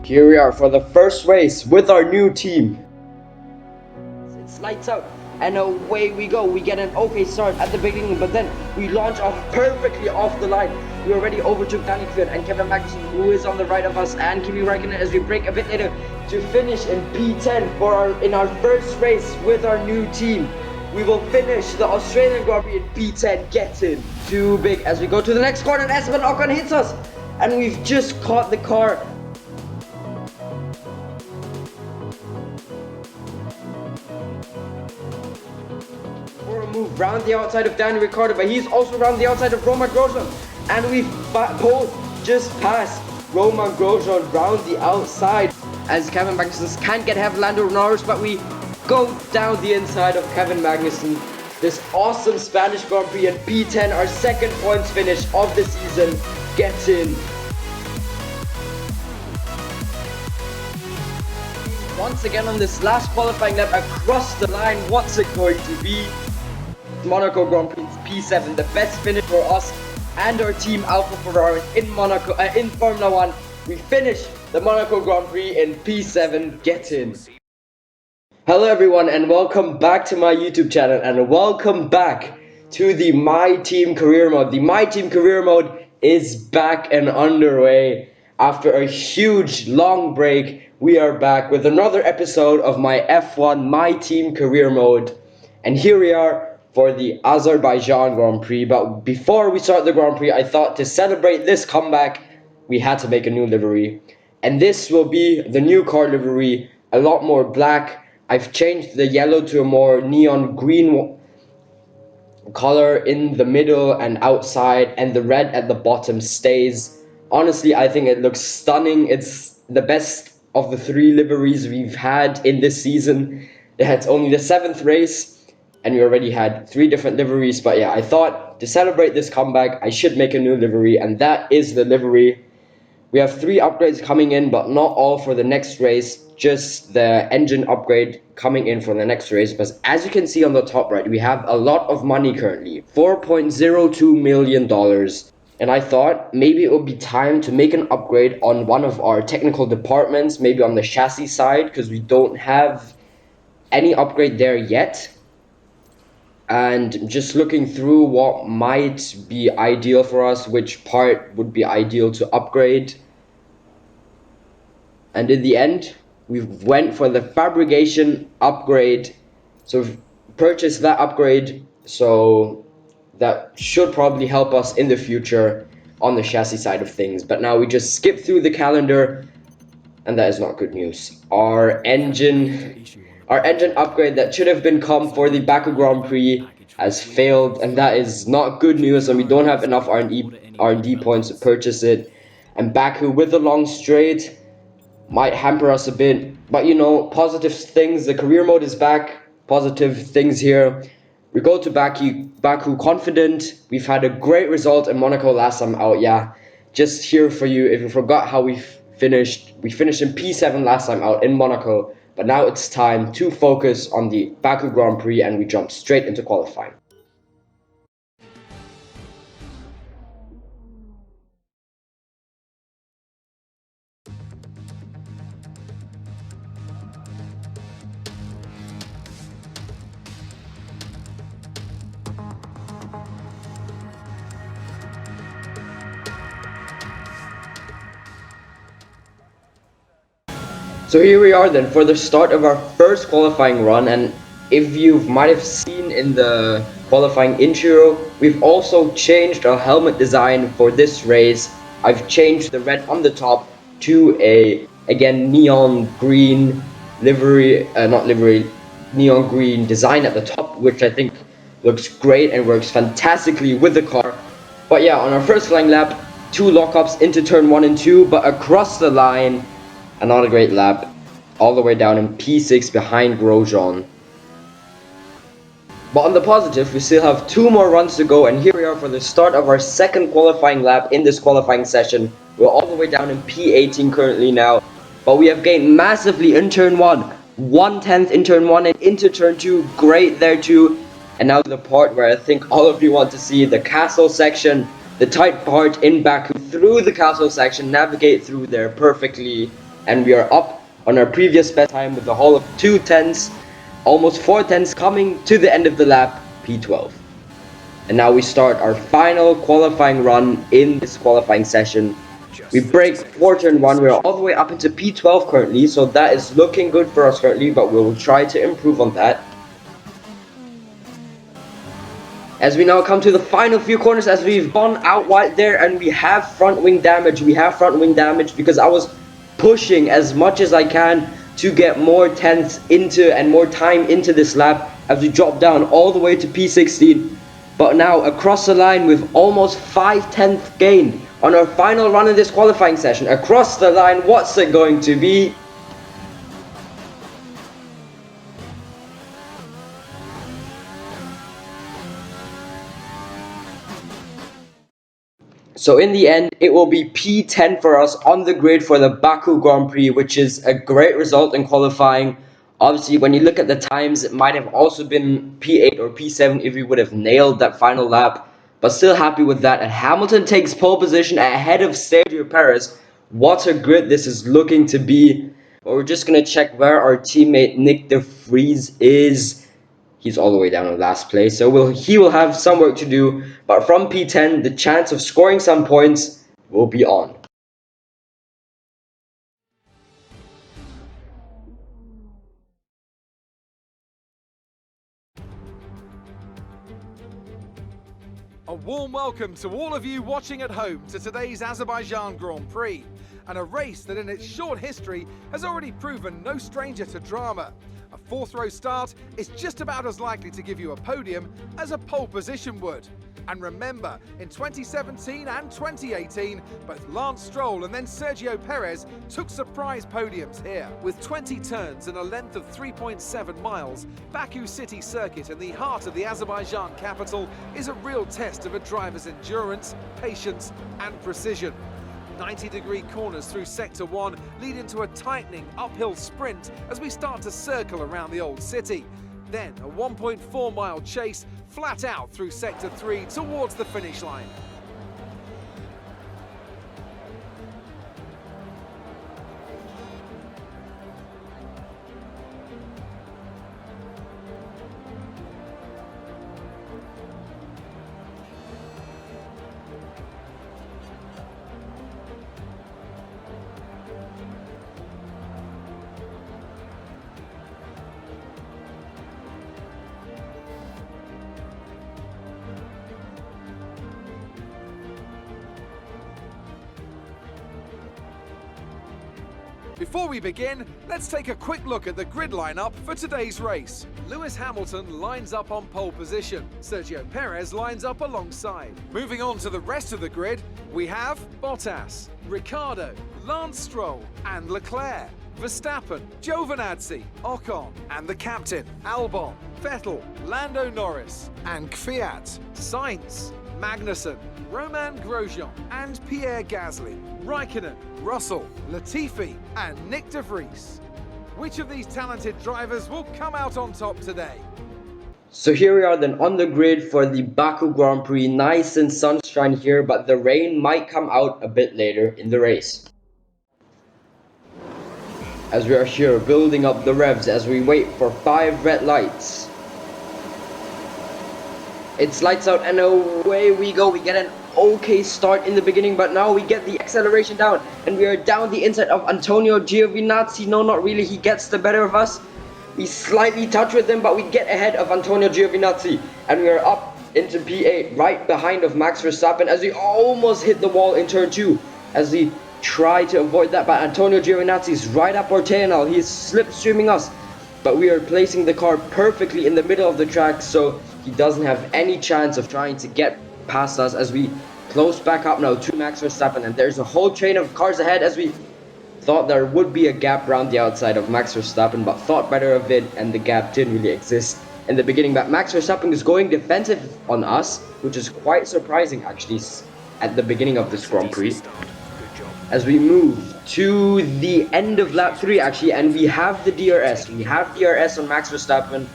Here we are for the first race with our new team. It's lights out and away we go. We get an okay start at the beginning, but then we launch off perfectly off the line. We already overtook Danny Kvit and Kevin Magnussen, who is on the right of us, and Kimi Räikkönen as we break a bit later to finish in P10 in our first race with our new team. We will finish the Australian Grand Prix in P10. Get in. Too big as we go to the next corner, and Esteban Ocon hits us, and we've just caught the car. For a move round the outside of Danny Ricciardo, but he's also round the outside of Romain Grosjean, and we've both just passed Romain Grosjean round the outside as Kevin Magnussen can't get ahead of Lando Norris, but we go down the inside of Kevin Magnussen. This awesome Spanish Grand Prix in P10, our second points finish of the season. Get in. Once again on this last qualifying lap across the line, what's it going to be? Monaco Grand Prix P7, the best finish for us and our team Alfa Ferrari in Monaco, in Formula 1. We finish the Monaco Grand Prix in P7. Get in. Hello everyone and welcome back to my YouTube channel, and welcome back to the My Team Career Mode. The My Team Career Mode is back and underway. After a huge long break, we are back with another episode of my F1 My Team Career Mode. And here we are for the Azerbaijan Grand Prix. But before we start the Grand Prix, I thought to celebrate this comeback, we had to make a new livery. And this will be the new car livery, a lot more black. I've changed the yellow to a more neon green color in the middle and outside, and the red at the bottom stays. Honestly, I think it looks stunning. It's the best of the three liveries we've had in this season. It's only the 7th race, and we already had 3 different liveries. But yeah, I thought to celebrate this comeback, I should make a new livery, and that is the livery. We have 3 upgrades coming in, but not all for the next race. Just the engine upgrade coming in for the next race. But as you can see on the top right, we have a lot of money currently, $4.02 million. And I thought maybe it would be time to make an upgrade on one of our technical departments, maybe on the chassis side, because we don't have any upgrade there yet. And just looking through what might be ideal for us, which part would be ideal to upgrade. And in the end, we went for the fabrication upgrade. So we've purchased that upgrade, so that should probably help us in the future on the chassis side of things. But now we just skip through the calendar, and that is not good news. Our engine upgrade that should have been come for the Baku Grand Prix has failed, and that is not good news, and we don't have enough R&D points to purchase it. And Baku with the long straight might hamper us a bit, but you know, positive things. The career mode is back, positive things here. We go to Baku confident. We've had a great result in Monaco last time out. Yeah, just here for you if you forgot how we finished. We finished in P7 last time out in Monaco, but now it's time to focus on the Baku Grand Prix, and we jump straight into qualifying. So here we are then for the start of our first qualifying run, and if you might have seen in the qualifying intro, we've also changed our helmet design for this race. I've changed the red on the top to a, again, neon green neon green design at the top, which I think looks great and works fantastically with the car. But yeah, on our first flying lap, 2 lockups into turn 1 and 2, but across the line, not a great lap, all the way down in P6 behind Grosjean. But on the positive, we still have 2 more runs to go, and here we are for the start of our second qualifying lap in this qualifying session. We're all the way down in P18 currently now, but we have gained massively in turn 1, 1/10 in turn 1 and into turn 2, great there too. And now the part where I think all of you want to see, the castle section, the tight part in Baku. Through the castle section, navigate through there perfectly, and we are up on our previous best time with a haul of 2 tenths, almost 4 tenths coming to the end of the lap, P12. And now we start our final qualifying run in this qualifying session. We break for turn 1, we're all the way up into P12 currently, so that is looking good for us currently, but we'll try to improve on that. As we now come to the final few corners, as we've gone out wide there, and we have front wing damage. Because I was pushing as much as I can to get more tenths into and more time into this lap as we drop down all the way to P16. But now across the line with almost 5 tenths gained on our final run of this qualifying session. Across the line, what's it going to be? So in the end, it will be P10 for us on the grid for the Baku Grand Prix, which is a great result in qualifying. Obviously, when you look at the times, it might have also been P8 or P7 if we would have nailed that final lap. But still happy with that. And Hamilton takes pole position ahead of Sergio Perez. What a grid this is looking to be. But we're just going to check where our teammate Nick de Vries is. He's all the way down in last place, so he will have some work to do. But from P10, the chance of scoring some points will be on. A warm welcome to all of you watching at home to today's Azerbaijan Grand Prix, and a race that in its short history has already proven no stranger to drama. A 4th row start is just about as likely to give you a podium as a pole position would. And remember, in 2017 and 2018, both Lance Stroll and then Sergio Perez took surprise podiums here. With 20 turns and a length of 3.7 miles, Baku City Circuit in the heart of the Azerbaijan capital is a real test of a driver's endurance, patience and precision. 90-degree corners through Sector 1 lead into a tightening uphill sprint as we start to circle around the old city. Then a 1.4-mile chase flat out through Sector 3 towards the finish line. Before we begin, let's take a quick look at the grid lineup for today's race. Lewis Hamilton lines up on pole position. Sergio Perez lines up alongside. Moving on to the rest of the grid, we have Bottas, Ricciardo, Lance Stroll and Leclerc, Verstappen, Giovinazzi, Ocon and the captain, Albon, Vettel, Lando Norris and Kvyat, Sainz, Magnussen, Romain Grosjean and Pierre Gasly, Raikkonen, Russell, Latifi and Nick de Vries. Which of these talented drivers will come out on top today? So here we are then on the grid for the Baku Grand Prix. Nice and sunshine here, but the rain might come out a bit later in the race. As we are here building up the revs as we wait for 5 red lights. It's lights out and away we go. We get an okay start in the beginning, but now we get the acceleration down and we are down the inside of Antonio Giovinazzi. No, not really. He gets the better of us. We slightly touch with him, but we get ahead of Antonio Giovinazzi and we are up into P8 right behind of Max Verstappen as we almost hit the wall in turn 2 as we try to avoid that, but Antonio Giovinazzi is right up our tail now. He is slipstreaming us, but we are placing the car perfectly in the middle of the track, so he doesn't have any chance of trying to get past us as we close back up now to Max Verstappen. And there's a whole train of cars ahead as we thought there would be a gap around the outside of Max Verstappen, but thought better of it, and the gap didn't really exist in the beginning. But Max Verstappen is going defensive on us, which is quite surprising actually at the beginning of this Grand Prix. As we move to the end of lap 3 actually, and we have the DRS. We have DRS on Max Verstappen,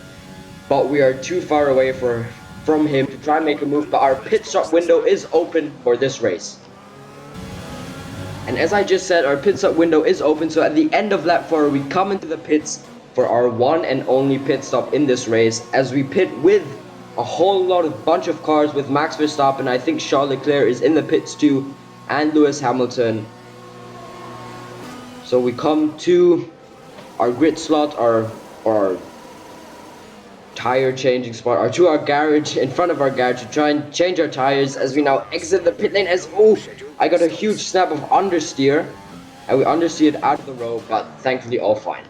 but we are too far away from him to try and make a move, but our pit stop window is open for this race. And as I just said, our pit stop window is open, so at the end of lap 4 we come into the pits for our one and only pit stop in this race, as we pit with a whole bunch of cars with Max Verstappen. I think Charles Leclerc is in the pits too, and Lewis Hamilton. So we come to our grid slot, our tire changing spot, or to our garage, in front of our garage, to try and change our tires as we now exit the pit lane. As I got a huge snap of understeer, and we understeered out of the row, but thankfully all fine.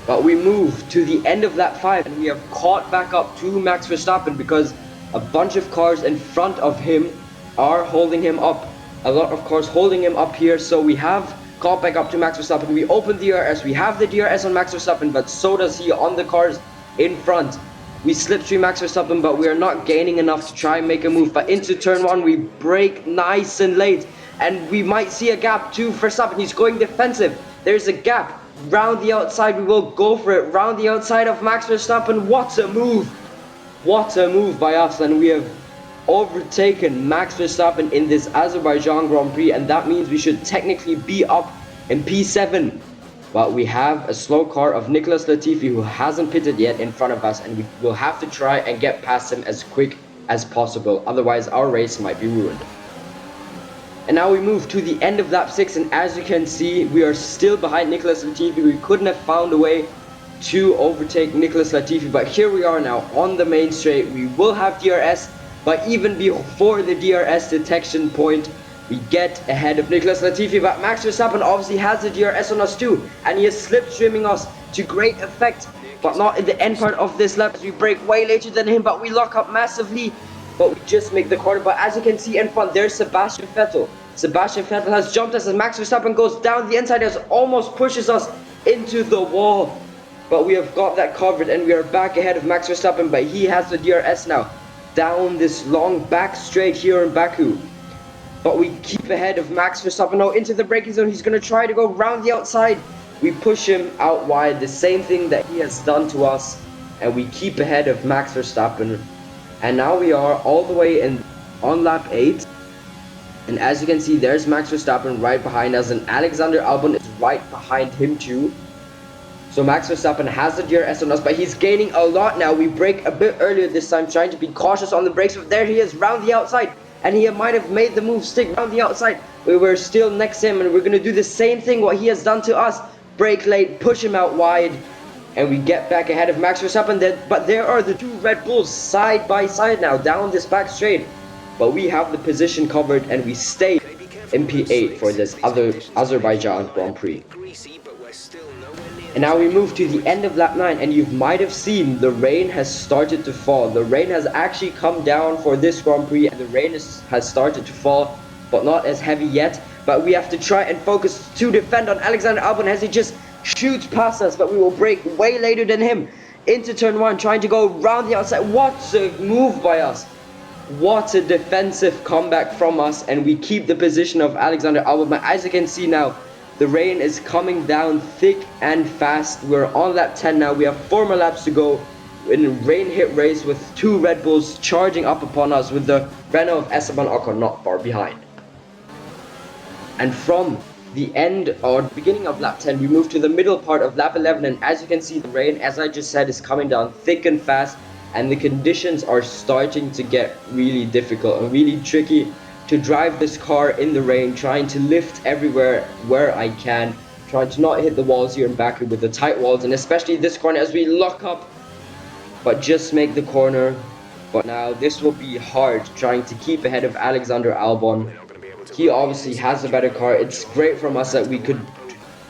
But we move to the end of lap 5 and we have caught back up to Max Verstappen because a bunch of cars in front of him are holding him up. A lot of cars holding him up here, so we have caught back up to Max Verstappen. We open DRS, we have the DRS on Max Verstappen, but so does he on the cars in front. We slipstream Max Verstappen, but we are not gaining enough to try and make a move. But into turn 1 we brake nice and late, and we might see a gap to Verstappen. He's going defensive. There's a gap. Round the outside, we will go for it. Round the outside of Max Verstappen. What a move! What a move by us, and we have overtaken Max Verstappen in this Azerbaijan Grand Prix, and that means we should technically be up in P7. But we have a slow car of Nicholas Latifi who hasn't pitted yet in front of us, and we will have to try and get past him as quick as possible, otherwise our race might be ruined. And now we move to the end of lap 6, and as you can see, we are still behind Nicholas Latifi. We couldn't have found a way to overtake Nicholas Latifi, but here we are now on the main straight. We will have DRS, but even before the DRS detection point, we get ahead of Nicholas Latifi. But Max Verstappen obviously has the DRS on us too, and he is slipstreaming us to great effect, but not in the end part of this lap, as we brake way later than him, but we lock up massively. But we just make the corner. But as you can see in front, there's Sebastian Vettel. Sebastian Vettel has jumped us as Max Verstappen goes down the inside, as almost pushes us into the wall. But we have got that covered, and we are back ahead of Max Verstappen, but he has the DRS now down this long back straight here in Baku. But we keep ahead of Max Verstappen now into the braking zone. He's going to try to go round the outside. We push him out wide, the same thing that he has done to us, and we keep ahead of Max Verstappen. And now we are all the way on lap 8. And as you can see, there's Max Verstappen right behind us, and Alexander Albon is right behind him too. So Max Verstappen has the DRS on us, but he's gaining a lot now. We brake a bit earlier this time, trying to be cautious on the brakes. But there he is, round the outside. And he might have made the move stick round the outside. We were still next to him, and we're going to do the same thing what he has done to us. Brake late, push him out wide, and we get back ahead of Max Verstappen. But there are the two Red Bulls side by side now down this back straight. But we have the position covered, and we stay in P8 for this Azerbaijan Grand Prix. And now we move to the end of lap 9, and you might have seen the rain has started to fall. The rain has actually come down for this Grand Prix, and the rain has started to fall, but not as heavy yet. But we have to try and focus to defend on Alexander Albon as he just shoots past us, but we will brake way later than him into turn 1, trying to go round the outside. What a move by us! What a defensive comeback from us, and we keep the position of Alexander Albon. But as you can see now, the rain is coming down thick and fast. We're on lap 10 now. We have 4 more laps to go in a rain hit race with 2 Red Bulls charging up upon us, with the Renault of Esteban Ocon not far behind. And from the end or beginning of lap 10, we move to the middle part of lap 11, and as you can see, the rain, as I just said, is coming down thick and fast, and the conditions are starting to get really difficult and really tricky to drive this car in the rain, trying to lift everywhere where I can, trying to not hit the walls here in Baku with the tight walls, and especially this corner as we lock up, but just make the corner. But now this will be hard, trying to keep ahead of Alexander Albon. He obviously has a better car. It's great from us that we could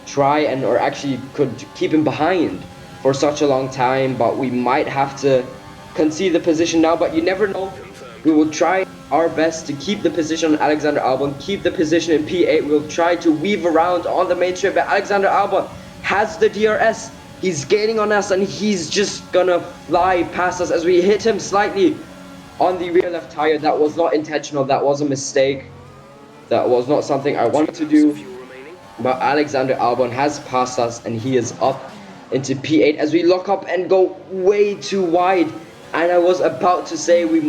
try and, or actually could keep him behind for such a long time, but we might have to concede the position now, but you never know. We will try our best to keep the position on Alexander Albon, keep the position in P8. We'll try to weave around on the main straight, but Alexander Albon has the DRS. He's gaining on us, and he's just gonna fly past us as we hit him slightly on the rear left tire. That was not intentional, that was a mistake. That was not something I wanted to do. But Alexander Albon has passed us, and he is up into P8 as we lock up and go way too wide. And I was about to say we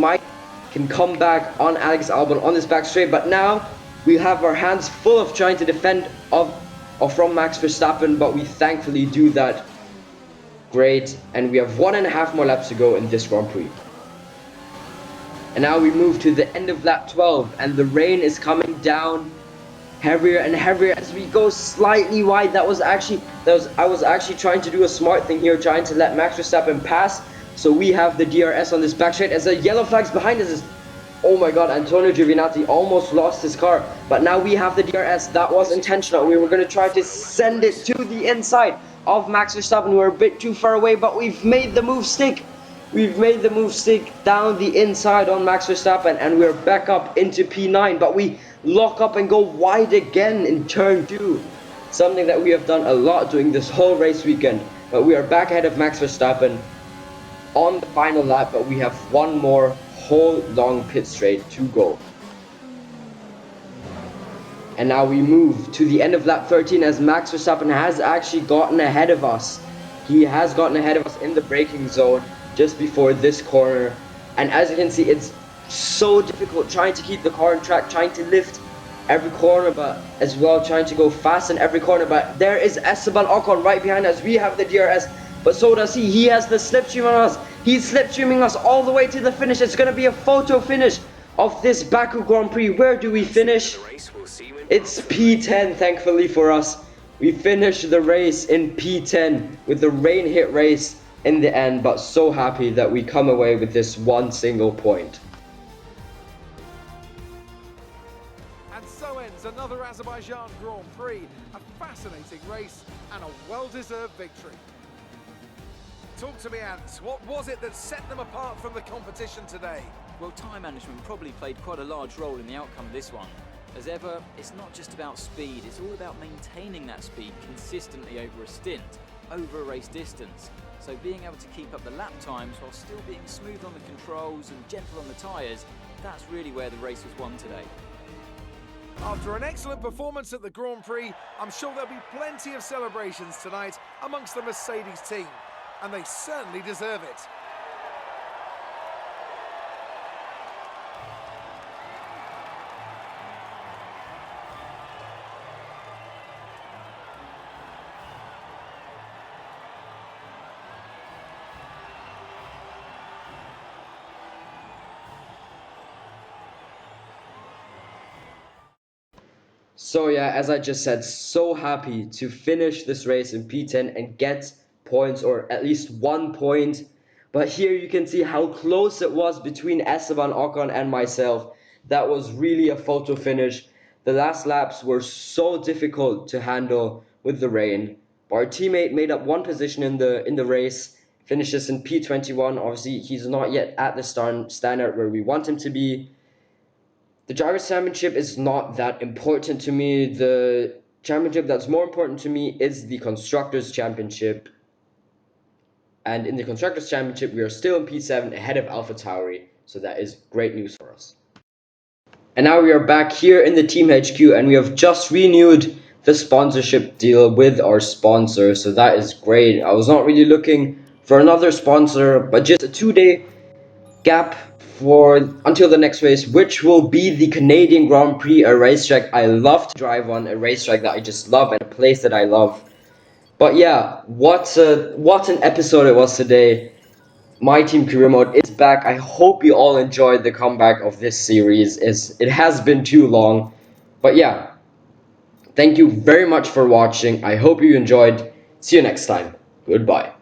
can come back on Alex Albon on this back straight, but now We have our hands full of trying to defend from Max Verstappen, but we thankfully do that great, and we have 1.5 more laps to go in this Grand Prix. And now we move to the end of lap 12, and the rain is coming down heavier and heavier as we go slightly wide. I was actually trying to do a smart thing here, trying to let Max Verstappen pass. So we have the DRS on this back straight as the yellow flags behind us. Oh my god, Antonio Giovinazzi almost lost his car, but now we have the DRS. That was intentional. We were going to try to send it to the inside of Max Verstappen. We were a bit too far away, but we've made the move stick. We've made the move stick down the inside on Max Verstappen, and we're back up into P9, but we lock up and go wide again in turn 2. Something that we have done a lot during this whole race weekend, but we are back ahead of Max Verstappen on the final lap, but we have one more whole long pit straight to go. And now we move to the end of lap 13 as Max Verstappen has actually gotten ahead of us. He has gotten ahead of us in the braking zone just before this corner, and as you can see, it's so difficult trying to keep the car on track, trying to lift every corner, but as well trying to go fast in every corner. But there is Esteban Ocon right behind us. We have the DRS, but so does he. He has the slipstream on us. He's slipstreaming us all the way to the finish. It's going to be a photo finish of this Baku Grand Prix. Where do we finish? It's P10, thankfully for us. We finished the race in P10 with the rain hit race in the end, but so happy that we come away with this one single point. And so ends another Azerbaijan Grand Prix, a fascinating race and a well-deserved victory. Talk to me, Ant. What was it that set them apart from the competition today? Well, time management probably played quite a large role in the outcome of this one. As ever, it's not just about speed, it's all about maintaining that speed consistently over a stint, over a race distance. So being able to keep up the lap times while still being smooth on the controls and gentle on the tyres, that's really where the race was won today. After an excellent performance at the Grand Prix, I'm sure there'll be plenty of celebrations tonight amongst the Mercedes team, and they certainly deserve it. So yeah, as I just said, so happy to finish this race in P10 and get points, or at least 1 point. But here you can see how close it was between Esteban Ocon and myself. That was really a photo finish. The last laps were so difficult to handle with the rain. Our teammate made up 1 position in the race, finishes in P21. Obviously, he's not yet at the standard where we want him to be. The Drivers' Championship is not that important to me. The championship that's more important to me is the Constructors' Championship. And in the Constructors' Championship, we are still in P7 ahead of AlphaTauri. So that is great news for us. And now we are back here in the Team HQ, and we have just renewed the sponsorship deal with our sponsor. So that is great. I was not really looking for another sponsor, but just a 2-day gap until the next race, which will be the Canadian Grand Prix, a racetrack I love to drive on, a racetrack that I just love, and a place that I love. But yeah, what an episode it was today. My Team Career Mode is back. I hope you all enjoyed the comeback of this series. It has been too long. But yeah, thank you very much for watching. I hope you enjoyed. See you next time. Goodbye.